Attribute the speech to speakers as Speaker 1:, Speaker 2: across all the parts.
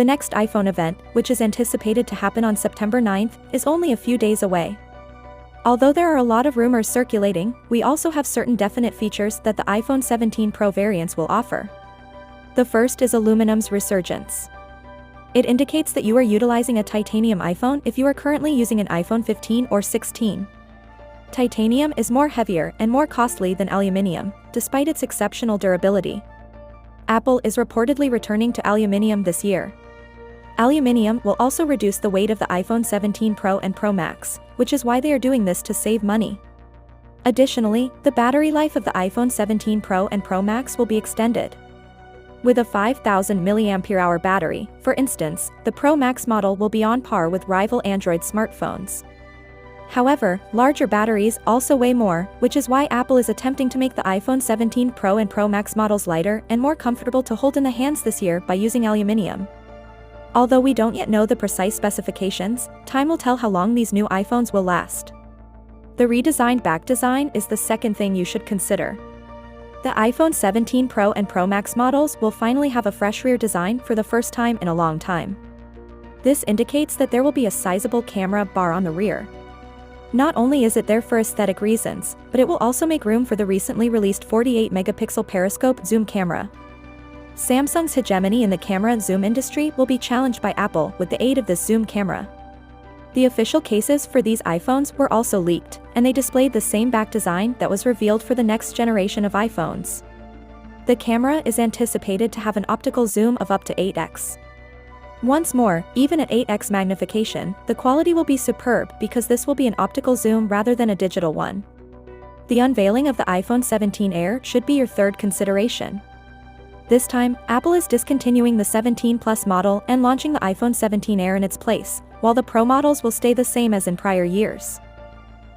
Speaker 1: The next iPhone event, which is anticipated to happen on September 9th, is only a few days away. Although there are a lot of rumors circulating, we also have certain definite features that the iPhone 17 Pro variants will offer. The first is aluminum's resurgence. It indicates that you are utilizing a titanium iPhone if you are currently using an iPhone 15 or 16. Titanium is more heavier and more costly than aluminum, despite its exceptional durability. Apple is reportedly returning to aluminum this year. Aluminum will also reduce the weight of the iPhone 17 Pro and Pro Max, which is why they are doing this to save money. Additionally, the battery life of the iPhone 17 Pro and Pro Max will be extended. With a 5,000 mAh battery, for instance, the Pro Max model will be on par with rival Android smartphones. However, larger batteries also weigh more, which is why Apple is attempting to make the iPhone 17 Pro and Pro Max models lighter and more comfortable to hold in the hands this year by using aluminum. Although we don't yet know the precise specifications, time will tell how long these new iPhones will last. The redesigned back design is the second thing you should consider. The iPhone 17 Pro and Pro Max models will finally have a fresh rear design for the first time in a long time. This indicates that there will be a sizable camera bar on the rear. Not only is it there for aesthetic reasons, but it will also make room for the recently released 48-megapixel periscope zoom camera. Samsung's hegemony in the camera zoom industry will be challenged by Apple with the aid of this zoom camera. The official cases for these iPhones were also leaked, and they displayed the same back design that was revealed for the next generation of iPhones. The camera is anticipated to have an optical zoom of up to 8x. Once more, even at 8x magnification, the quality will be superb because this will be an optical zoom rather than a digital one. The unveiling of the iPhone 17 Air should be your third consideration. This time, Apple is discontinuing the 17 Plus model and launching the iPhone 17 Air in its place, while the Pro models will stay the same as in prior years.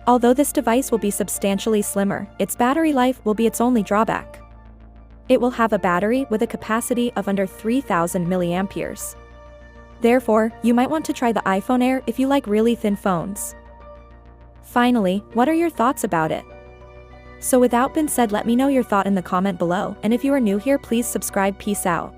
Speaker 1: Although this device will be substantially slimmer, its battery life will be its only drawback. It will have a battery with a capacity of under 3,000 mAh. Therefore, you might want to try the iPhone Air if you like really thin phones. Finally, what are your thoughts about it? So without being said, let me know your thought in the comment below, and if you are new here, please subscribe. Peace out.